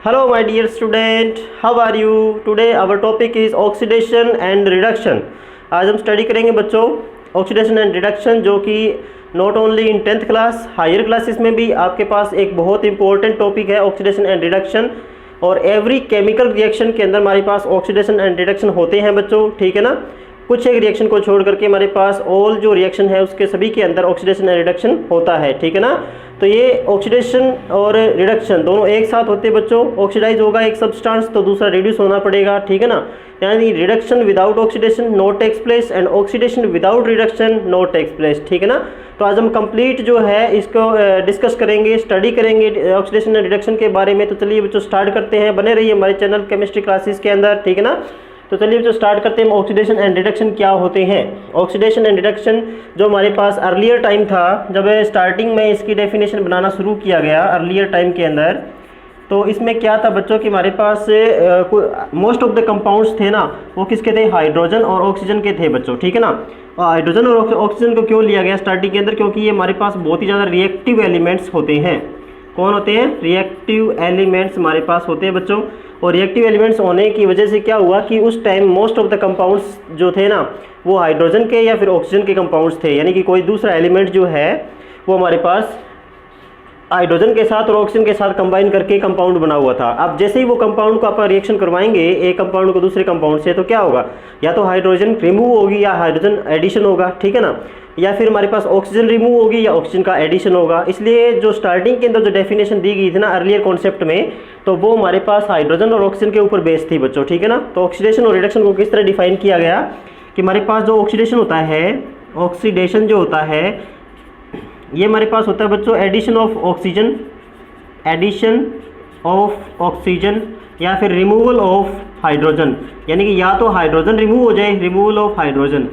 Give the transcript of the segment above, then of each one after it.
Hello my dear student, how are you? Today our topic is oxidation and reduction. आज हम study करेंगे बच्चों oxidation and reduction, जो कि not only in 10th class, higher classes में भी आपके पास एक बहुत इंपॉर्टेंट टॉपिक है ऑक्सीडेशन एंड रिडक्शन। और एवरी केमिकल रिएक्शन के अंदर हमारे पास ऑक्सीडेशन एंड रिडक्शन होते हैं बच्चों, ठीक है ना। कुछ एक रिएक्शन को छोड़ करके हमारे पास ऑल जो रिएक्शन है उसके सभी के अंदर ऑक्सीडेशन एंड रिडक्शन होता है, ठीक है ना। तो ये ऑक्सीडेशन और रिडक्शन दोनों एक साथ होते हैं बच्चों। ऑक्सीडाइज होगा एक सब्सटेंस तो दूसरा रिड्यूस होना पड़ेगा, ठीक है ना। यानी reduction without oxidation not takes place and oxidation without reduction not takes place, ठीक है ना। तो आज हम कंप्लीट जो है इसको डिस्कस करेंगे, स्टडी करेंगे ऑक्सीडेशन एंड रिडक्शन के बारे में। तो चलिए बच्चों स्टार्ट करते हैं, बने रहिए हमारे चैनल केमिस्ट्री क्लासेस के अंदर, ठीक है ना। तो चलिए बच्चों स्टार्ट करते हैं ऑक्सीडेशन एंड रिडक्शन क्या होते हैं। ऑक्सीडेशन एंड रिडक्शन जो हमारे पास अर्लियर टाइम था, जब स्टार्टिंग में इसकी डेफिनेशन बनाना शुरू किया गया अर्लियर टाइम के अंदर, तो इसमें क्या था बच्चों कि हमारे पास मोस्ट ऑफ द कंपाउंड्स थे ना, वो किसके थे, हाइड्रोजन और ऑक्सीजन के थे बच्चों, ठीक है ना। और हाइड्रोजन और ऑक्सीजन को क्यों लिया गया स्टार्टिंग के अंदर, क्योंकि ये हमारे पास बहुत ही ज़्यादा रिएक्टिव एलिमेंट्स होते हैं। कौन होते हैं, रिएक्टिव एलिमेंट्स हमारे पास होते हैं बच्चों। और रिएक्टिव एलिमेंट्स होने की वजह से क्या हुआ कि उस time most of the compounds जो थे ना, वो हाइड्रोजन के या फिर ऑक्सीजन के कंपाउंड्स थे। यानी कि कोई दूसरा एलिमेंट जो है वो हमारे पास हाइड्रोजन के साथ और ऑक्सीजन के साथ कंबाइन करके कंपाउंड बना हुआ था। अब जैसे ही वो कंपाउंड को आप रिएक्शन करवाएंगे एक कंपाउंड को दूसरे कंपाउंड से, तो क्या होगा, या तो हाइड्रोजन रिमूव होगी या हाइड्रोजन एडिशन होगा, ठीक है ना। या फिर हमारे पास ऑक्सीजन रिमूव होगी या ऑक्सीजन का एडिशन होगा। इसलिए जो स्टार्टिंग के अंदर जो डेफिनेशन दी गई थी ना अर्लियर कॉन्सेप्ट में, तो वो हमारे पास हाइड्रोजन और ऑक्सीजन के ऊपर बेस थी बच्चों, ठीक है ना। तो ऑक्सीडेशन और रिडक्शन को किस तरह डिफाइन किया गया कि हमारे पास जो ऑक्सीडेशन होता है, ऑक्सीडेशन जो होता है ये हमारे पास होता है बच्चों addition of oxygen, addition of oxygen या फिर रिमूवल ऑफ हाइड्रोजन। यानी कि या तो हाइड्रोजन रिमूव हो जाए, रिमूवल ऑफ हाइड्रोजन,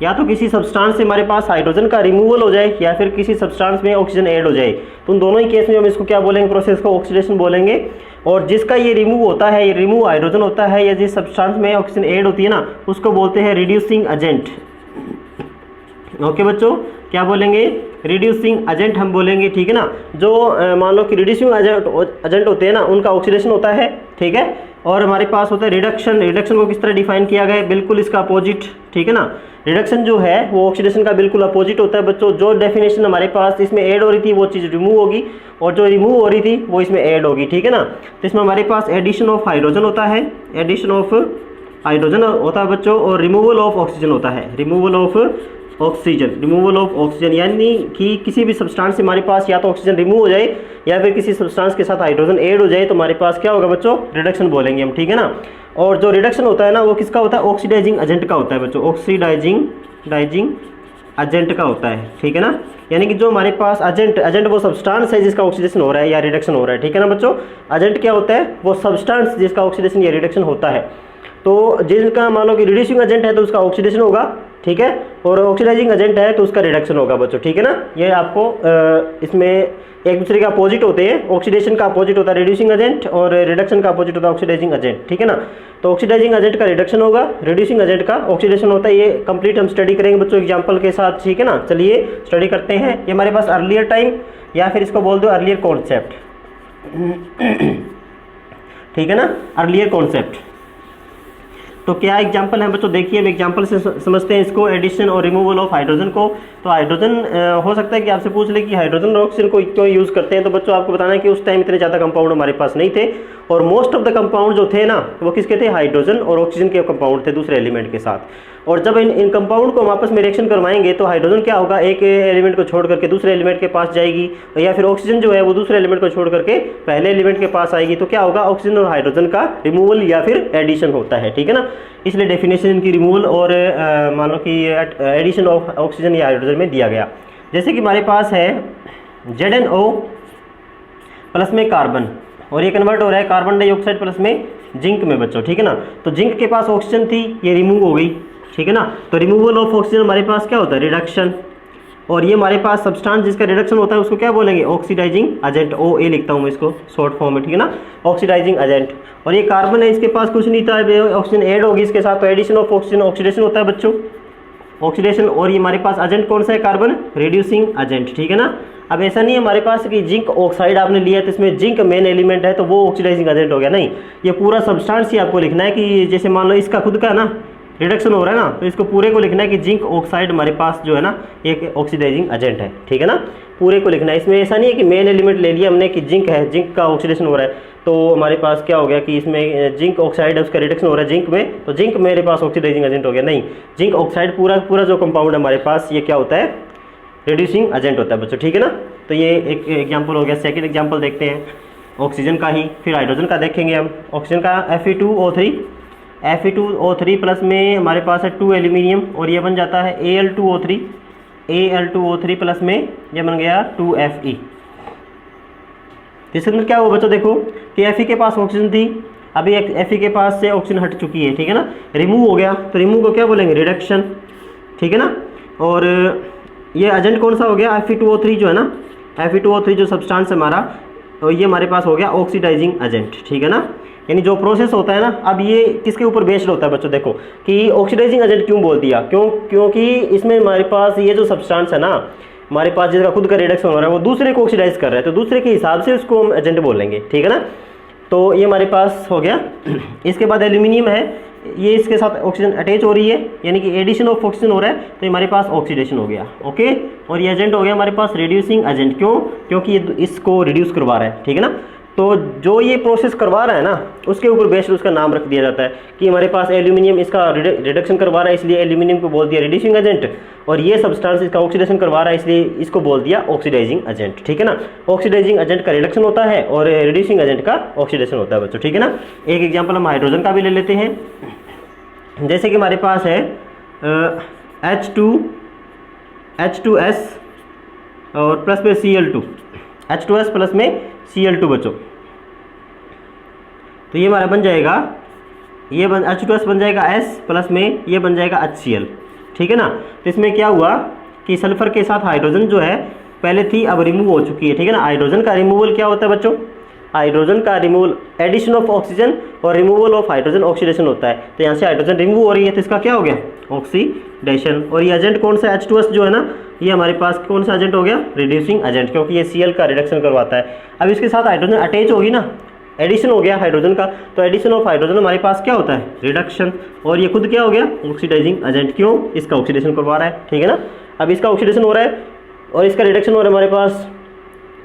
या तो किसी सब्सटेंस से हमारे पास हाइड्रोजन का रिमूवल हो जाए या फिर किसी सब्सटेंस में ऑक्सीजन ऐड हो जाए। तो उन दोनों ही केस में हम इसको क्या बोलेंगे, प्रोसेस को ऑक्सीडेशन बोलेंगे। और जिसका ये रिमूव होता है, ये रिमूव हाइड्रोजन होता है या जिस सब्सटेंस में ऑक्सीजन ऐड होती है ना, उसको बोलते हैं रिड्यूसिंग एजेंट। ओके बच्चों, क्या बोलेंगे, रिड्यूसिंग एजेंट हम बोलेंगे, ठीक है ना। जो मान लो कि रिड्यूसिंग एजेंट होते हैं ना, उनका ऑक्सीडेशन होता है, ठीक है। और हमारे पास होता है रिडक्शन। रिडक्शन को किस तरह डिफाइन किया गया है, बिल्कुल इसका अपोजिट, ठीक है ना। रिडक्शन जो है वो ऑक्सीडेशन का बिल्कुल अपोजिट होता है बच्चों। जो डेफिनेशन हमारे पास इसमें ऐड हो रही थी वो चीज़ रिमूव होगी और जो रिमूव हो रही थी वो इसमें ऐड होगी, ठीक है ना। तो इसमें हमारे पास एडिशन ऑफ हाइड्रोजन होता है, एडिशन ऑफ हाइड्रोजन होता है बच्चों, और रिमूवल ऑफ ऑक्सीजन होता है, removal of oxygen, removal of oxygen. यानी कि किसी भी सब्सटेंस से हमारे पास या तो ऑक्सीजन रिमूव हो जाए या फिर किसी सब्सटेंस के साथ हाइड्रोजन ऐड हो जाए, तो हमारे पास क्या होगा बच्चों, रिडक्शन बोलेंगे हम, ठीक है ना। और जो रिडक्शन होता है ना वो किसका होता है, ऑक्सीडाइजिंग एजेंट का होता है बच्चों, ऑक्सीडाइजिंग एजेंट का होता है, ठीक है ना। यानी कि जो हमारे पास एजेंट वो सब्सटेंस है जिसका ऑक्सीडेशन हो रहा है या रिडक्शन हो रहा है, ठीक है ना बच्चों। एजेंट क्या होता है, वो सब्सटेंस जिसका ऑक्सीडेशन या रिडक्शन होता है। तो जिसका मान लो कि रिड्यूसिंग एजेंट है तो उसका ऑक्सीडेशन होगा, ठीक है, और ऑक्सीडाइजिंग एजेंट है तो उसका रिडक्शन होगा बच्चों, ठीक है ना। ये आपको इसमें एक दूसरे का अपोजिट होते हैं। ऑक्सीडेशन का अपोजिट होता है रिड्यूसिंग एजेंट और रिडक्शन का अपोजिट होता है ऑक्सीडाइजिंग एजेंट, ठीक है ना। तो ऑक्सीडाइजिंग एजेंट का रिडक्शन होगा, रिड्यूसिंग एजेंट का ऑक्सीडेशन होता है। ये कंप्लीट हम स्टडी करेंगे बच्चों एग्जांपल के साथ, ठीक है ना। चलिए स्टडी करते हैं। ये हमारे पास अर्लियर टाइम या फिर इसको बोल दो अर्लियर कॉन्सेप्ट, ठीक है ना, अर्लियर कॉन्सेप्ट। तो क्या एग्जांपल है बच्चों, देखिए अब एग्जांपल से समझते हैं इसको, एडिशन और रिमूवल ऑफ हाइड्रोजन को। तो हाइड्रोजन हो सकता है कि आपसे पूछ ले कि हाइड्रोजन और ऑक्सीजन को क्यों यूज़ करते हैं। तो बच्चों आपको बताना है कि उस टाइम इतने ज़्यादा कंपाउंड हमारे पास नहीं थे और मोस्ट ऑफ द कंपाउंड जो थे ना वो किसके थे, हाइड्रोजन और ऑक्सीजन के कंपाउंड थे दूसरे एलिमेंट के साथ। और जब इन कंपाउंड को हम आपस में रिएक्शन करवाएंगे तो हाइड्रोजन क्या होगा, एक एलिमेंट को छोड़ करके दूसरे एलिमेंट के पास जाएगी, या फिर ऑक्सीजन जो है वो दूसरे एलिमेंट को छोड़ करके पहले एलिमेंट के पास आएगी। तो क्या होगा, ऑक्सीजन और हाइड्रोजन का रिमूवल या फिर एडिशन होता है, ठीक है ना। इसलिए डेफिनेशन इनकी रिमूवल और मान लो कि एडिशन ऑफ ऑक्सीजन या हाइड्रोजन में दिया गया। जैसे कि हमारे पास है ZnO प्लस में कार्बन और ये कन्वर्ट हो रहा है कार्बन डाइऑक्साइड प्लस में जिंक में बच्चों, ठीक है ना। तो जिंक के पास ऑक्सीजन थी, ये रिमूव हो गई, ठीक है ना। तो रिमूवल ऑफ ऑक्सीजन हमारे पास क्या होता है, रिडक्शन। और ये हमारे पास सब्सटेंस जिसका रिडक्शन होता है उसको क्या बोलेंगे, ऑक्सीडाइजिंग एजेंट, OA लिखता हूँ मैं इसको शॉर्ट फॉर्म में, ठीक है ना, ऑक्सीडाइजिंग एजेंट। और ये कार्बन है, इसके पास कुछ नहीं था, ऑक्सीजन ऐड होगी इसके साथ, तो एडिशन ऑफ ऑक्सीजन, ऑक्सीडेशन होता है बच्चों, ऑक्सीडेशन। और ये हमारे पास एजेंट कौन सा है, कार्बन, रिड्यूसिंग एजेंट, ठीक है ना। अब ऐसा नहीं है हमारे पास कि जिंक ऑक्साइड आपने लिया तो इसमें जिंक मेन एलिमेंट है तो वो ऑक्सीडाइजिंग एजेंट हो गया, नहीं, ये पूरा सब्सटेंस ही आपको लिखना है कि जैसे मान लो इसका खुद का ना रिडक्शन हो रहा है ना, तो इसको पूरे को लिखना है कि जिंक ऑक्साइड हमारे पास जो है ना एक ऑक्सीडाइजिंग एजेंट है, ठीक है ना, पूरे को लिखना है। इसमें ऐसा नहीं है कि मेन एलिमेंट ले लिया हमने कि जिंक है, जिंक का ऑक्सीडेशन हो रहा है तो हमारे पास क्या हो गया कि इसमें जिंक ऑक्साइड है उसका रिडक्शन हो रहा है जिंक में, तो जिंक मेरे पास ऑक्सीडाइजिंग एजेंट हो गया, नहीं, जिंक ऑक्साइड पूरा जो कंपाउंड है हमारे पास ये क्या होता है, रिड्यूसिंग एजेंट होता है बच्चों, ठीक है ना। तो ये एक एग्जाम्पल हो गया। सेकेंड एग्जाम्पल देखते हैं ऑक्सीजन का ही, फिर हाइड्रोजन का देखेंगे हम। ऑक्सीजन का Fe2O3 प्लस में हमारे पास है 2 एल्यूमिनियम और ये बन जाता है Al2O3 प्लस में ये बन गया 2Fe। इसके अंदर क्या हुआ बच्चों, देखो कि Fe के पास ऑक्सीजन थी, अभी Fe के पास से ऑक्सीजन हट चुकी है, ठीक है ना, रिमूव हो गया, तो रिमूव को क्या बोलेंगे, रिडक्शन, ठीक है ना। और ये एजेंट कौन सा हो गया, Fe2O3 जो है ना, Fe2O3 जो सब्सटेंस है हमारा, तो ये हमारे पास हो गया ऑक्सीडाइजिंग एजेंट, ठीक है ना। यानी जो प्रोसेस होता है ना, अब ये किसके ऊपर बेस्ड होता है बच्चों, देखो कि ऑक्सीडाइजिंग एजेंट क्यों बोल दिया, क्योंकि इसमें हमारे पास ये जो सब्सटेंस है ना हमारे पास जिसका खुद का रिडक्शन हो रहा है वो दूसरे को ऑक्सीडाइज कर रहा है, तो दूसरे के हिसाब से उसको हम एजेंट बोलेंगे, ठीक है ना। तो ये हमारे पास हो गया। इसके बाद एल्यूमिनियम है, ये इसके साथ ऑक्सीजन अटैच हो रही है, यानी कि एडिशन ऑफ ऑक्सीजन हो रहा है, तो हमारे पास ऑक्सीडेशन हो गया, ओके। और ये एजेंट हो गया हमारे पास रिड्यूसिंग एजेंट, क्योंकि ये इसको रिड्यूस करवा रहा है, ठीक है ना। तो जो ये प्रोसेस करवा रहा है ना उसके ऊपर बेस्ड उसका नाम रख दिया जाता है कि हमारे पास एल्यूमिनियम इसका रिडक्शन करवा रहा है इसलिए एल्यूमिनियम को बोल दिया रिड्यूसिंग एजेंट, और ये सब्सटेंस इसका ऑक्सीडेशन करवा रहा है इसलिए इसको बोल दिया ऑक्सीडाइजिंग एजेंट, ठीक है ना। ऑक्सीडाइजिंग एजेंट का रिडक्शन होता है और रिड्यूसिंग एजेंट का ऑक्सीडेशन होता है बच्चों, ठीक है ना। एक एग्जाम्पल हम हाइड्रोजन का भी ले लेते हैं। जैसे कि हमारे पास है H2S और प्लस में Cl2, H2S प्लस में Cl2 बच्चों, तो ये हमारा बन जाएगा, ये H2S बन जाएगा S प्लस में ये बन जाएगा HCl, ठीक है ना। तो इसमें क्या हुआ कि सल्फर के साथ हाइड्रोजन जो है पहले थी अब रिमूव हो चुकी है, ठीक है ना। हाइड्रोजन का रिमूवल क्या होता है बच्चों, हाइड्रोजन का रिमूवल एडिशन ऑफ ऑक्सीजन और रिमूवल ऑफ हाइड्रोजन ऑक्सीडेशन होता है। तो यहाँ से हाइड्रोजन रिमूव हो रही है तो इसका क्या हो गया, ऑक्सीडेशन। और ये एजेंट कौन सा, H2S जो है ना, ये हमारे पास कौन सा एजेंट हो गया, रिड्यूसिंग एजेंट, क्योंकि ये Cl का रिडक्शन करवाता है। अब इसके साथ हाइड्रोजन अटैच होगी ना, एडिशन हो गया हाइड्रोजन का, तो एडिशन ऑफ हाइड्रोजन हमारे पास क्या होता है, रिडक्शन, और ये खुद क्या हो गया, ऑक्सीडाइजिंग एजेंट, क्यों, इसका ऑक्सीडेशन करवा रहा है, ठीक है ना। अब इसका ऑक्सीडेशन हो रहा है और इसका रिडक्शन हो रहा है हमारे पास,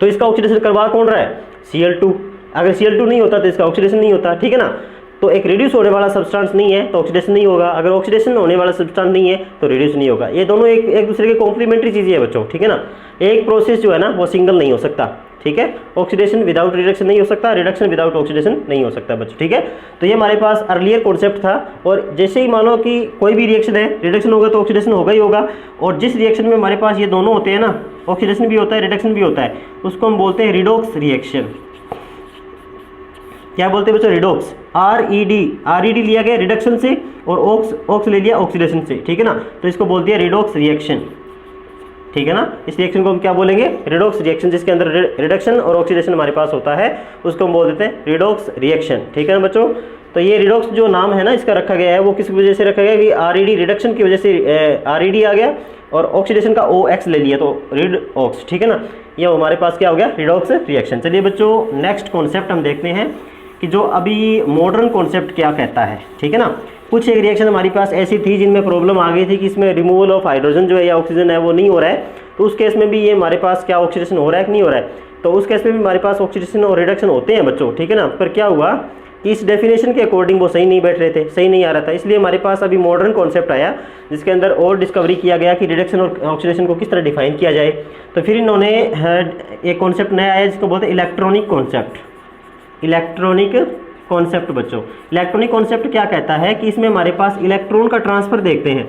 तो इसका ऑक्सीडेशन करवा कौन रहा है, Cl2। अगर Cl2 नहीं होता तो इसका ऑक्सीडेशन नहीं होता, ठीक है ना। तो एक रिड्यूस होने वाला सब्सटेंस नहीं है तो ऑक्सीडेशन नहीं होगा, अगर ऑक्सीडेशन होने वाला सब्सटेंस नहीं है तो रिड्यूस नहीं होगा। ये दोनों एक दूसरे के कॉम्प्लीमेंट्री चीज़ें है बच्चों, ठीक है ना। एक प्रोसेस जो है ना वो सिंगल नहीं हो सकता, ठीक है। ऑक्सीडेशन विदाउट रिडक्शन नहीं हो सकता, रिडक्शन विदाउट ऑक्सीडेशन नहीं हो सकता बच्चों, ठीक है। तो ये हमारे पास अर्लियर कॉन्सेप्ट था, और जैसे ही मानो कि कोई भी रिएक्शन है रिडक्शन होगा तो ऑक्सीडेशन होगा ही होगा, और जिस रिएक्शन में हमारे पास ये दोनों होते हैं ना, ऑक्सीडेशन भी होता है रिडक्शन भी होता है, उसको हम बोलते हैं रिडॉक्स रिएक्शन। क्या बोलते हैं बच्चों, रिडॉक्स, RED लिया गया रिडक्शन से और ऑक्स ले लिया ऑक्सीडेशन से, ठीक है ना। तो इसको बोल दिया रिडॉक्स रिएक्शन, ठीक है ना। इस रिएक्शन को हम क्या बोलेंगे, रिडॉक्स रिएक्शन, जिसके अंदर रिडक्शन और ऑक्सीडेशन हमारे पास होता है उसको हम बोल देते हैं रिडॉक्स रिएक्शन, ठीक है ना बच्चों। तो ये रिडॉक्स जो नाम है ना इसका रखा गया है वो किस वजह से रखा गया कि RED रिडक्शन की वजह से RED आ गया और ऑक्सीडेशन का OX ले लिया तो रिडॉक्स, ठीक है ना। ये हमारे पास क्या हो गया, रिडॉक्स रिएक्शन। चलिए बच्चों नेक्स्ट कॉन्सेप्ट हम देखते हैं कि जो अभी मॉडर्न कॉन्सेप्ट क्या कहता है, ठीक है ना। कुछ एक रिएक्शन हमारी पास ऐसी थी जिनमें प्रॉब्लम आ गई थी कि इसमें रिमूवल ऑफ हाइड्रोजन जो है या ऑक्सीजन है वो नहीं हो रहा है, तो उस केस में भी ये हमारे पास क्या ऑक्सीडेशन हो रहा है कि नहीं हो रहा है, तो उस केस में भी हमारे पास ऑक्सीडेशन और रिडक्शन होते हैं बच्चों, ठीक है ना। पर क्या हुआ कि इस डेफिनेशन के अकॉर्डिंग वो सही नहीं बैठ रहे थे, सही नहीं आ रहा था, इसलिए हमारे पास अभी मॉडर्न कॉन्सेप्ट आया जिसके अंदर और डिस्कवरी किया गया कि रिडक्शन और ऑक्सीडेशन को किस तरह डिफाइन किया जाए। तो फिर इन्होंने एक कॉन्सेप्ट नया आया जिसको बोलते हैं इलेक्ट्रॉनिक कॉन्सेप्ट। इलेक्ट्रॉनिक कॉन्सेप्ट बच्चों, इलेक्ट्रॉनिक कॉन्सेप्ट क्या कहता है कि इसमें हमारे पास इलेक्ट्रॉन का ट्रांसफ़र देखते हैं,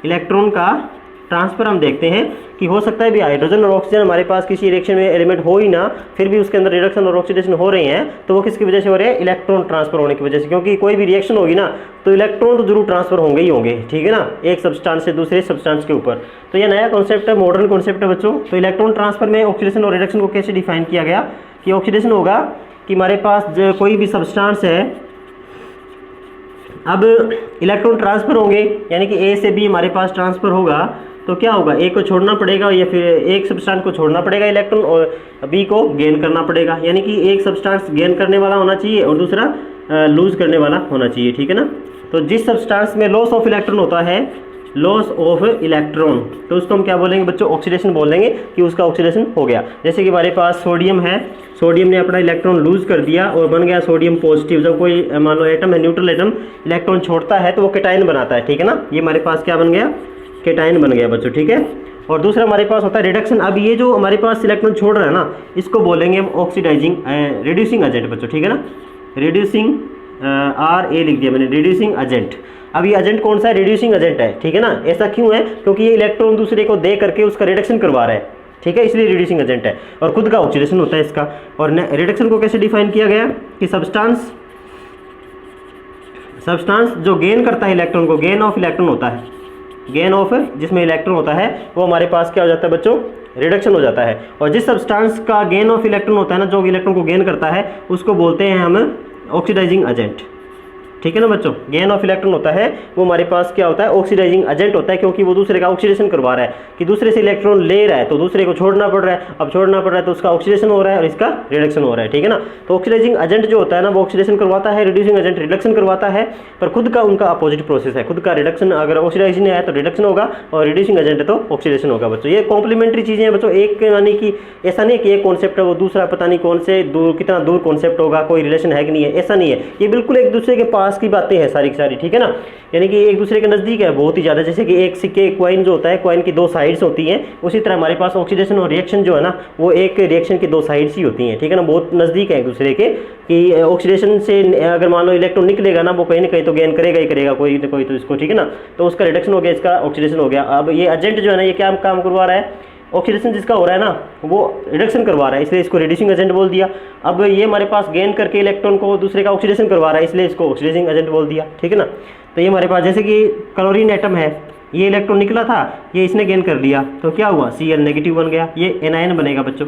इलेक्ट्रॉन का ट्रांसफ़र हम देखते हैं कि हो सकता है भी हाइड्रोजन और ऑक्सीजन हमारे पास किसी रिएक्शन में एलिमेंट हो ही ना, फिर भी उसके अंदर रिडक्शन और ऑक्सीडेशन हो रहे हैं, तो वो किसकी वजह से हो रहे हैं, इलेक्ट्रॉन ट्रांसफ़र होने की वजह से, क्योंकि कोई भी रिएक्शन होगी ना तो इलेक्ट्रॉन तो जरूर ट्रांसफ़र होंगे ही होंगे, ठीक है ना, एक सब्सटेंस से दूसरे सब्सटेंस के ऊपर। तो ये नया कॉन्सेप्ट है, मॉडर्न कॉन्सेप्ट है बच्चों। तो इलेक्ट्रॉन ट्रांसफ़र में ऑक्सीडेशन और रिडक्शन को कैसे डिफाइन किया गया कि ऑक्सीडेशन होगा कि हमारे पास कोई भी सब्सटेंस है, अब इलेक्ट्रॉन ट्रांसफ़र होंगे यानी कि A से B हमारे पास ट्रांसफ़र होगा, तो क्या होगा, ए को छोड़ना पड़ेगा या फिर एक सब्सटेंस को छोड़ना पड़ेगा इलेक्ट्रॉन और बी को गेन करना पड़ेगा, यानी कि एक सब्सटेंस गेन करने वाला होना चाहिए और दूसरा लूज करने वाला होना चाहिए, ठीक है ना। तो जिस सब्सटेंस में लॉस ऑफ इलेक्ट्रॉन होता है, लॉस ऑफ इलेक्ट्रॉन, तो उसको हम क्या बोलेंगे बच्चों, ऑक्सीडेशन बोलेंगे कि उसका ऑक्सीडेशन हो गया। जैसे कि हमारे पास सोडियम है, सोडियम ने अपना इलेक्ट्रॉन लूज कर दिया और बन गया सोडियम पॉजिटिव। जब कोई मान लो एटम है, न्यूट्रल एटम इलेक्ट्रॉन छोड़ता है तो वो केटाइन बनाता है, ठीक है ना। ये हमारे पास क्या बन गया, केटाइन बन गया बच्चों, ठीक है। और दूसरा हमारे पास होता है रिडक्शन। अब ये जो हमारे पास इलेक्ट्रॉन छोड़ रहा है ना, इसको बोलेंगे हम ऑक्सीडाइजिंग रिड्यूसिंग एजेंट बच्चों, ठीक है ना। रिड्यूसिंग RA लिख दिया मैंने, रिड्यूसिंग एजेंट। अब ये एजेंट कौन सा है, रिड्यूसिंग एजेंट है, ठीक है ना। ऐसा क्यों है, क्योंकि ये इलेक्ट्रॉन दूसरे को दे करके उसका रिडक्शन करवा रहा है, ठीक है, इसलिए रिड्यूसिंग एजेंट है। और खुद का ऑक्सीडेशन होता है इसका। और रिडक्शन को कैसे डिफाइन किया गया कि सब्सटेंस जो गेन करता है इलेक्ट्रॉन को, गेन ऑफ इलेक्ट्रॉन होता है, गेन ऑफ जिसमें इलेक्ट्रॉन होता है वो हमारे पास क्या हो जाता है बच्चों, रिडक्शन हो जाता है। और जिस सब्सटेंस का गेन ऑफ इलेक्ट्रॉन होता है ना, जो इलेक्ट्रॉन को गेन करता है, उसको बोलते हैं हम ऑक्सीडाइजिंग एजेंट, ठीक है ना बच्चों। गेन ऑफ इलेक्ट्रॉन होता है वो हमारे पास क्या होता है, ऑक्सीडाइजिंग एजेंट होता है, क्योंकि वो दूसरे का ऑक्सीडेशन करवा रहा है कि दूसरे से इलेक्ट्रॉन ले रहा है तो दूसरे को छोड़ना पड़ रहा है। अब छोड़ना पड़ रहा है तो उसका ऑक्सीडेशन हो रहा है और इसका रिडक्शन हो रहा है, ठीक है ना। तो ऑक्सीडाइजिंग एजेंट जो होता है ना, वो ऑक्सीडेशन करवाता है, रिड्यूसिंग एजेंट रिडक्शन करवाता है, पर खुद का उनका अपोजिट प्रोसेस है। खुद का रिडक्शन, अगर ऑक्सीडाइजेशन है तो रिडक्शन होगा और रिड्यूसिंग एजेंट है तो ऑक्सीडेशन होगा बच्चों। ये कॉम्प्लीमेंट्री चीज़ें हैं बच्चों, एक यानी कि ऐसा नहीं कि एक कॉन्सेप्ट है वो दूसरा पता नहीं कौन से दूर, कितना दूर कॉन्सेप्ट होगा, कोई रिलेशन है कि नहीं है, ऐसा नहीं है। ये बिल्कुल एक दूसरे के पास की बातें हैं सारी सारी, ठीक है ना। यानी कि एक दूसरे के नज़दीक है बहुत ही ज़्यादा। जैसे कि एक सिक्के, कॉइन जो होता है, कॉइन की दो साइड्स होती हैं, उसी तरह हमारे पास ऑक्सीडेशन और रिएक्शन जो है ना, वो एक रिएक्शन की दो साइड्स ही होती हैं, ठीक है ना। बहुत नज़दीक है एक दूसरे के कि ऑक्सीडेशन से अगर मान लो इलेक्ट्रॉन निकलेगा ना, वो कहीं ना कहीं तो गेन करेगा ही करेगा कोई ना कोई तो इसको, ठीक है ना। तो उसका रिडक्शन हो गया, इसका ऑक्सीडेशन हो गया। अब ये एजेंट जो है ना, ये क्या काम करवा रहा है, ऑक्सीडेशन जिसका हो रहा है ना, वो रिडक्शन करवा रहा है, इसलिए इसको रिड्यूसिंग एजेंट बोल दिया। अब ये हमारे पास गेन करके इलेक्ट्रॉन को दूसरे का ऑक्सीडेशन करवा रहा है, इसलिए इसको ऑक्सीडाइजिंग एजेंट बोल दिया, ठीक है ना। तो ये हमारे पास जैसे कि क्लोरीन एटम है, ये इलेक्ट्रॉन निकला था, ये इसने गेन कर लिया तो क्या हुआ, Cl नेगेटिव बन गया, ये एनायन बनेगा बच्चों,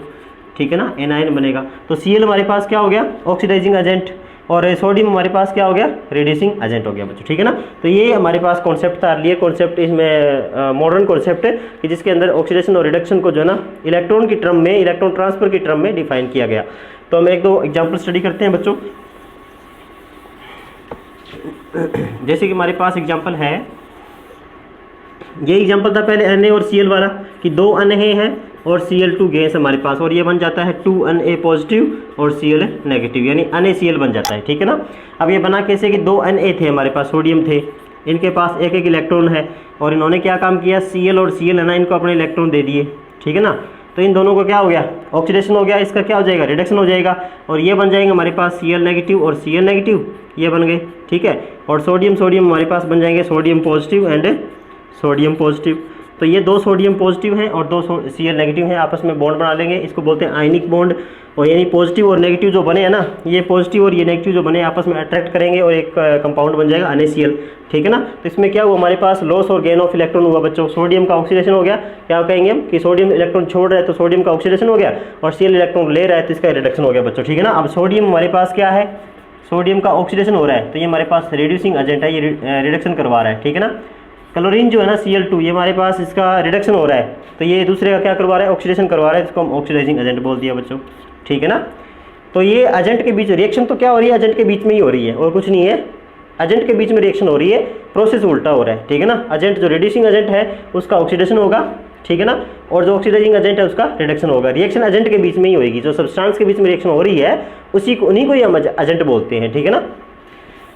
ठीक है ना, एनायन बनेगा। तो Cl हमारे पास क्या हो गया, ऑक्सीडाइजिंग एजेंट, और सोडियम हमारे पास क्या हो गया, रिड्यूसिंग एजेंट हो गया बच्चों, ठीक है ना। तो ये हमारे पास कॉन्सेप्ट था, ये कॉन्सेप्ट इसमें मॉडर्न कॉन्सेप्ट है कि जिसके अंदर ऑक्सीडेशन और रिडक्शन को जो है ना इलेक्ट्रॉन की टर्म में, इलेक्ट्रॉन ट्रांसफर की टर्म में डिफाइन किया गया। तो हम एक दो एग्जाम्पल स्टडी करते हैं बच्चों। जैसे कि हमारे पास एग्जाम्पल है, ये एग्जाम्पल था पहले Na और Cl वाला कि दो Na हैं और Cl2 गैस हमारे पास, और ये बन जाता है 2Na पॉजिटिव और Cl नेगेटिव, यानी NaCl बन जाता है, ठीक है ना। अब ये बना कैसे कि दो Na थे हमारे पास, सोडियम थे, इनके पास एक एक इलेक्ट्रॉन है और इन्होंने क्या काम किया, Cl और Cl है ना, इनको अपने इलेक्ट्रॉन दे दिए, ठीक है ना। तो इन दोनों को क्या हो गया, ऑक्सीडेशन हो गया, इसका क्या हो जाएगा, रिडक्शन हो जाएगा, और ये बन जाएंगे हमारे पास Cl नेगेटिव और Cl नेगेटिव, ये बन गए, ठीक है। और सोडियम हमारे पास बन जाएंगे sodium positive and sodium positive. तो ये दो सोडियम पॉजिटिव हैं और दो Cl नेगेटिव हैं, आपस में बॉन्ड बना लेंगे, इसको बोलते हैं आयनिक बॉन्ड। और यानी पॉजिटिव और नेगेटिव जो बने हैं ना, ये पॉजिटिव और ये नेगेटिव जो बने आपस में अट्रैक्ट करेंगे और एक कंपाउंड बन जाएगा NaCl, ठीक है ना। तो इसमें क्या हुआ, हमारे पास लॉस और गेन ऑफ इलेक्ट्रॉन हुआ बच्चों। सोडियम का ऑक्सीडेशन हो गया, क्या कहेंगे हम कि सोडियम इलेक्ट्रॉन छोड़ रहा है तो सोडियम का ऑक्सीडेशन हो गया, और Cl इलेक्ट्रॉन ले रहा है तो इसका रिडक्शन हो गया बच्चों, ठीक है ना। अब सोडियम हमारे पास क्या है, सोडियम का ऑक्सीडेशन हो रहा है तो ये हमारे पास रिड्यूसिंग एजेंट है, ये रिडक्शन करवा रहा है, ठीक है ना। क्लोरीन जो है ना Cl2, ये हमारे पास इसका रिडक्शन हो रहा है तो ये दूसरे का क्या करवा रहा है, ऑक्सीडेशन करवा रहा है, इसको हम ऑक्सीडाइजिंग एजेंट बोल दिया बच्चों, ठीक है ना। तो ये एजेंट के बीच रिएक्शन तो क्या हो रही है, एजेंट के बीच में ही हो रही है और कुछ नहीं है, एजेंट के बीच में रिएक्शन हो रही है, प्रोसेस उल्टा हो रहा है, ठीक है ना। एजेंट जो रिड्यूसिंग एजेंट है उसका ऑक्सीडेशन होगा, ठीक है ना, और जो ऑक्सीडाइजिंग एजेंट है उसका रिडक्शन होगा। रिएक्शन एजेंट के बीच में ही होगी, जो सब्सटेंस के बीच में रिएक्शन हो रही है उसी को, उन्हीं को ही हम एजेंट बोलते हैं, ठीक है ना।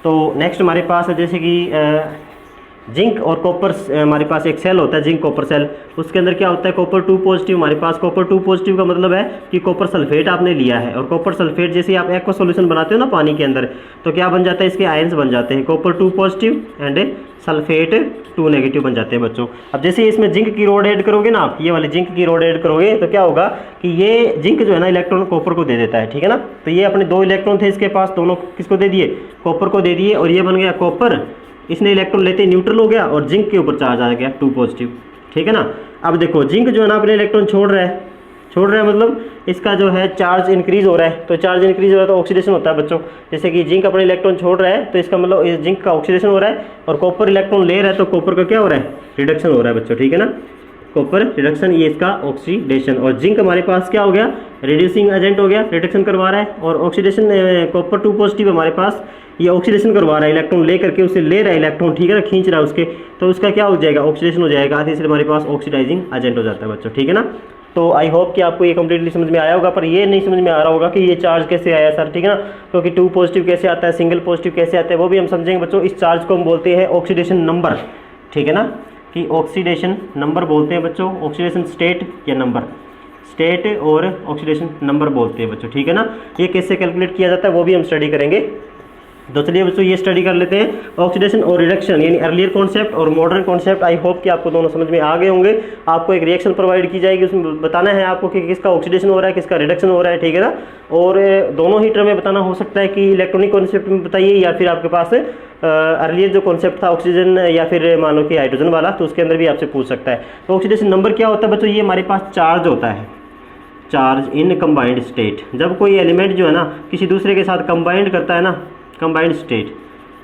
तो नेक्स्ट हमारे पास है जैसे कि जिंक और कॉपर, हमारे पास एक सेल होता है जिंक कॉपर सेल, उसके अंदर क्या होता है, कॉपर 2 पॉजिटिव। हमारे पास कॉपर 2 पॉजिटिव का मतलब है कि कॉपर सल्फेट आपने लिया है, और कॉपर सल्फेट जैसे आप एक्वा सॉल्यूशन बनाते हो ना पानी के अंदर, तो क्या बन जाता है, इसके आयंस बन जाते हैं, copper 2 positive and sulphate 2 negative बन जाते हैं बच्चों। अब जैसे इसमें जिंक की रोड ऐड करोगे ना आप, ये वाले जिंक की रोड ऐड करोगे तो क्या होगा कि ये जिंक जो है ना इलेक्ट्रॉन कॉपर को दे देता है, ठीक है ना। तो ये अपने दो इलेक्ट्रॉन थे इसके पास, दोनों किसको दे दिए, कॉपर को दे दिए, और ये बन गया कॉपर, इसने इलेक्ट्रॉन लेते ही न्यूट्रल हो गया और जिंक के ऊपर चार्ज आ गया 2 पॉजिटिव, ठीक है ना। अब देखो जिंक जो है ना अपने इलेक्ट्रॉन छोड़ रहा है मतलब इसका जो है चार्ज इंक्रीज हो रहा है, तो चार्ज इंक्रीज हो रहा है तो ऑक्सीडेशन होता है बच्चों। जैसे कि जिंक अपने इलेक्ट्रॉन छोड़ रहा है तो इसका मतलब जिंक का ऑक्सीडेशन हो रहा है, और कॉपर इलेक्ट्रॉन ले रहा है तो कॉपर का क्या हो रहा है, रिडक्शन हो रहा है बच्चों, ठीक है ना। कॉपर रिडक्शन, ये इसका ऑक्सीडेशन। और जिंक हमारे पास क्या हो गया, रिड्यूसिंग एजेंट हो गया, रिडक्शन करवा रहा है। और ऑक्सीडेशन कॉपर 2 पॉजिटिव हमारे पास ये ऑक्सीडेशन करवा रहा है, इलेक्ट्रॉन ले करके उससे ले रहा है इलेक्ट्रॉन, ठीक है ना, खींच रहा है उसके, तो उसका क्या हो जाएगा, ऑक्सीडेशन हो जाएगा, इसलिए हमारे पास ऑक्सीडाइजिंग एजेंट हो जाता है बच्चों, ठीक है ना। तो आई होप कि आपको ये कम्प्लीटली समझ में आया होगा, पर ये नहीं समझ में आ रहा होगा कि ये चार्ज कैसे आया सर, ठीक है ना, क्योंकि 2 पॉजिटिव कैसे आता है, सिंगल पॉजिटिव कैसे आता है, वो भी हम समझेंगे बच्चों। इस चार्ज को हम बोलते हैं ऑक्सीडेशन नंबर, ठीक है ना, कि ऑक्सीडेशन नंबर बोलते हैं बच्चों, ऑक्सीडेशन स्टेट या नंबर, स्टेट और ऑक्सीडेशन नंबर बोलते हैं बच्चों, ठीक है ना। ये कैसे कैलकुलेट किया जाता है वो भी हम स्टडी करेंगे। तो चलिए बच्चों ये स्टडी कर लेते हैं, ऑक्सीडेशन और रिडक्शन, यानी अर्लियर कॉन्सेप्ट और मॉडर्न कॉन्सेप्ट। आई होप कि आपको दोनों समझ में आ गए होंगे। आपको एक रिएक्शन प्रोवाइड की जाएगी, उसमें बताना है आपको कि किसका ऑक्सीडेशन हो रहा है, किसका रिडक्शन हो रहा है, ठीक है ना। और दोनों ही टर्म में बताना हो सकता है कि इलेक्ट्रॉनिक कॉन्सेप्ट में बताइए, या फिर आपके पास अर्लियर जो कॉन्सेप्ट था ऑक्सीजन या फिर मान लो कि हाइड्रोजन वाला, तो उसके अंदर भी आपसे पूछ सकता है। तो ऑक्सीडेशन नंबर क्या होता है बच्चों, ये हमारे पास चार्ज होता है, चार्ज इन कंबाइंड स्टेट। जब कोई एलिमेंट जो है ना किसी दूसरे के साथ कंबाइंड करता है ना, कंबाइंड स्टेट,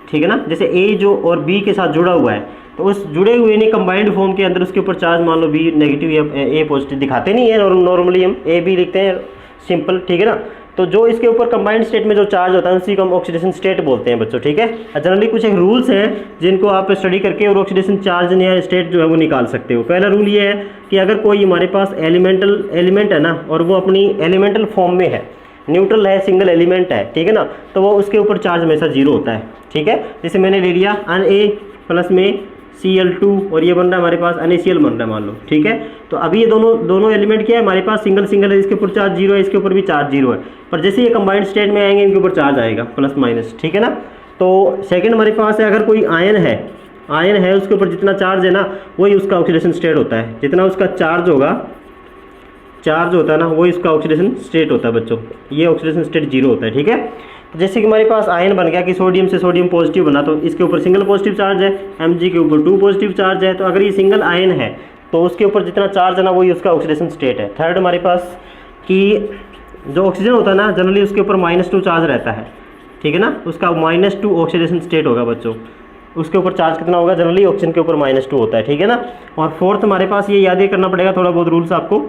ठीक है ना, जैसे ए जो और बी के साथ जुड़ा हुआ है, तो उस जुड़े हुए ने कंबाइंड फॉर्म के अंदर उसके ऊपर चार्ज मान लो बी नेगेटिव या ए पॉजिटिव दिखाते नहीं है, नॉर्मली हम ए बी लिखते हैं सिंपल, ठीक है ना। तो जो इसके ऊपर कंबाइंड स्टेट में जो चार्ज होता है उसी को हम ऑक्सीडेशन स्टेट बोलते हैं बच्चों, ठीक है। जनरली कुछ एक रूल्स हैं जिनको आप स्टडी करके और ऑक्सीडेशन चार्ज या स्टेट जो है वो निकाल सकते हो। पहला रूल ये है कि अगर कोई हमारे पास एलिमेंट है ना, और वो अपनी एलिमेंटल फॉर्म में है, न्यूट्रल है, सिंगल एलिमेंट है, ठीक है ना, तो वो उसके ऊपर चार्ज हमेशा जीरो होता है, ठीक है। जैसे मैंने ले लिया Na प्लस में Cl2 और ये बन रहा है हमारे पास NaCl बन रहा है मान लो, ठीक है। तो अभी ये दोनों एलिमेंट क्या है हमारे पास, सिंगल सिंगल है, इसके ऊपर चार्ज जीरो है, इसके ऊपर भी चार्ज जीरो है, पर जैसे ये कंबाइंड स्टेट में आएंगे इनके ऊपर चार्ज आएगा प्लस माइनस, ठीक है ना। तो सेकेंड हमारे पास है, अगर कोई आयन है उसके ऊपर जितना चार्ज है ना वही उसका ऑक्सीडेशन स्टेट होता है, जितना उसका चार्ज होता है ना वही उसका ऑक्सीडेशन स्टेट होता है बच्चों, ये ऑक्सीडेशन स्टेट जीरो होता है, ठीक है। तो जैसे कि हमारे पास आयन बन गया कि सोडियम से सोडियम पॉजिटिव बना, तो इसके ऊपर सिंगल पॉजिटिव चार्ज है, Mg के ऊपर 2 पॉजिटिव चार्ज है, तो अगर ये सिंगल आयन है तो उसके ऊपर जितना चार्ज है ना वही उसका ऑक्सीडेशन स्टेट है। थर्ड हमारे पास कि जो ऑक्सीजन होता है ना जनरली उसके ऊपर -2 चार्ज रहता है, ठीक है ना, उसका -2 ऑक्सीडेशन स्टेट होगा बच्चों। उसके ऊपर चार्ज कितना होगा, जनरली ऑक्सीजन के ऊपर -2 होता है, ठीक है ना। और फोर्थ हमारे पास ये याद करना पड़ेगा थोड़ा बहुत रूल्स आपको,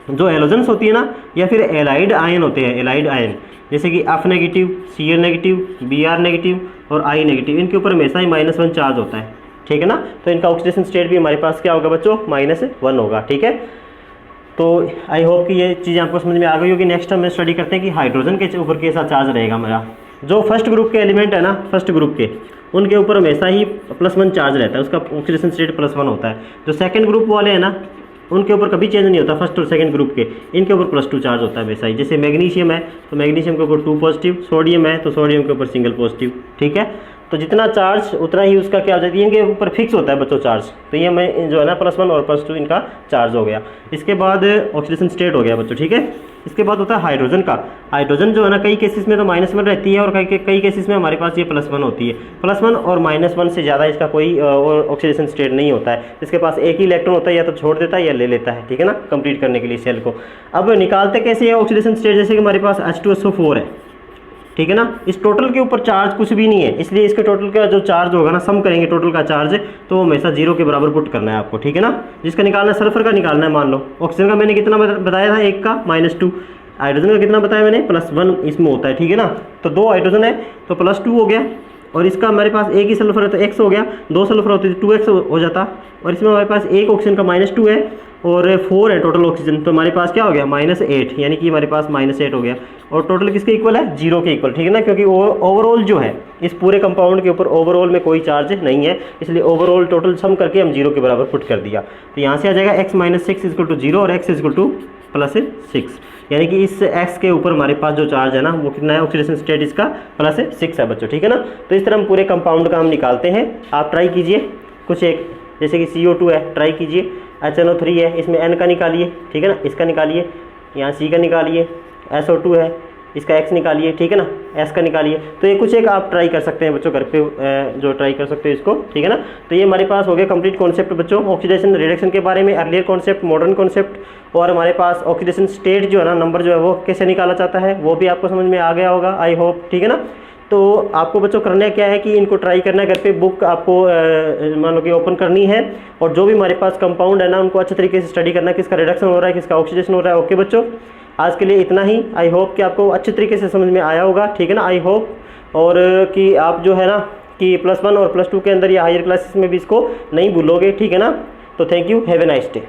जो एलोजेंस होती है ना या फिर एलाइड आयन होते हैं, एलाइड आयन जैसे कि F negative, Cl negative, Br negative और I नेगेटिव, इनके ऊपर हमेशा ही -1 चार्ज होता है, ठीक है ना। तो इनका ऑक्सीडेशन स्टेट भी हमारे पास क्या होगा बच्चों, -1 होगा, ठीक है। तो आई होप कि ये चीज़ आपको समझ में आ गई होगी। नेक्स्ट हम स्टडी करते हैं कि हाइड्रोजन के ऊपर कैसा चार्ज रहेगा मेरा। जो फर्स्ट ग्रुप के एलिमेंट है ना, फर्स्ट ग्रुप के, उनके ऊपर हमेशा ही +1 चार्ज रहता है, उसका ऑक्सीडेशन स्टेट +1 होता है। जो सेकंड ग्रुप वाले हैं ना उनके ऊपर कभी चेंज नहीं होता, फर्स्ट और सेकंड ग्रुप के, इनके ऊपर +2 चार्ज होता है हमेशा ही। जैसे मैग्नीशियम है तो मैग्नीशियम के ऊपर 2 पॉजिटिव, सोडियम है तो सोडियम के ऊपर सिंगल पॉजिटिव, ठीक है। तो जितना चार्ज उतना ही उसका क्या हो जाती है, इनके ऊपर फिक्स होता है बच्चों चार्ज। तो ये मैं जो है ना +1 और +2 इनका चार्ज हो गया। इसके बाद ऑक्सीडेशन स्टेट हो गया बच्चों, ठीक है। इसके बाद होता है हाइड्रोजन का। हाइड्रोजन जो है ना कई केसेस में तो -1 रहती है और कई केसेस में हमारे पास ये +1 होती है। +1 और -1 से ज़्यादा इसका कोई ऑक्सीडेशन स्टेट नहीं होता है। इसके पास एक ही इलेक्ट्रॉन होता है, या तो छोड़ देता है या ले लेता है, ठीक है ना, कंप्लीट करने के लिए सेल को। अब निकालते कैसे है ऑक्सीडेशन स्टेट, जैसे कि हमारे पास H2SO4 है, ठीक है ना। इस टोटल के ऊपर चार्ज कुछ भी नहीं है, इसलिए इसके टोटल का जो चार्ज होगा ना, सम करेंगे टोटल का चार्ज, तो वो हमेशा 0 के बराबर पुट करना है आपको, ठीक है ना। जिसका निकालना है सल्फर का निकालना है। मान लो ऑक्सीजन का मैंने कितना बताया था, 1 का -2, हाइड्रोजन का कितना बताया मैंने, +1 इसमें होता है, ठीक है ना। तो 2 हाइड्रोजन है तो +2 हो गया, और इसका हमारे पास एक ही सल्फर है तो x हो गया, 2 सल्फर होते तो 2x हो जाता, और इसमें हमारे पास एक ऑक्सीजन का -2 है और 4 है टोटल ऑक्सीजन, तो हमारे पास क्या हो गया, -8, यानी कि हमारे पास -8 हो गया। और टोटल किसके इक्वल है, 0 के इक्वल, ठीक है ना, क्योंकि ओवरऑल जो है इस पूरे कंपाउंड के ऊपर ओवरऑल में कोई चार्ज नहीं है, इसलिए ओवरऑल टोटल सम करके हम 0 के बराबर पुट कर दिया। तो यहाँ से आ जाएगा x - 6 = 0 और x = +6, यानी कि इस x के ऊपर हमारे पास जो चार्ज है ना वो कितना है, ऑक्सीडेशन स्टेट इसका +6 है बच्चों, ठीक है ना। तो इस तरह हम पूरे कंपाउंड का हम निकालते हैं। आप ट्राई कीजिए कुछ एक, जैसे कि CO2 है, ट्राई कीजिए। HNO3 है, इसमें N का निकालिए, ठीक है ना, इसका निकालिए, यहाँ C का निकालिए, SO2 है, इसका X निकालिए, ठीक है ना, S का निकालिए। तो ये कुछ एक आप ट्राई कर सकते हैं बच्चों घर पे, जो ट्राई कर सकते हो इसको, ठीक है ना। तो ये हमारे पास हो गया कंप्लीट कॉन्सेप्ट बच्चों, ऑक्सीडेशन रिडक्शन के बारे में, अर्लियर कॉन्सेप्ट, मॉडर्न कॉन्सेप्ट, और हमारे पास ऑक्सीडेशन स्टेट जो है ना, नंबर जो है वो कैसे निकाला जाता है वो भी आपको समझ में आ गया होगा, आई होप, ठीक है ना। तो आपको बच्चों करना क्या है कि इनको ट्राई करना है घर पे। बुक आपको मान लो कि ओपन करनी है और जो भी हमारे पास कंपाउंड है ना उनको अच्छे तरीके से स्टडी करना है, किसका रिडक्शन हो रहा है, किसका ऑक्सीडेशन हो रहा है। ओके बच्चों, आज के लिए इतना ही। आई होप कि आपको अच्छे तरीके से समझ में आया होगा, ठीक है ना। आई होप और कि आप जो है ना कि +1 और +2 के अंदर या हायर क्लासेस में भी इसको नहीं भूलोगे, ठीक है ना। तो thank you, have a nice day.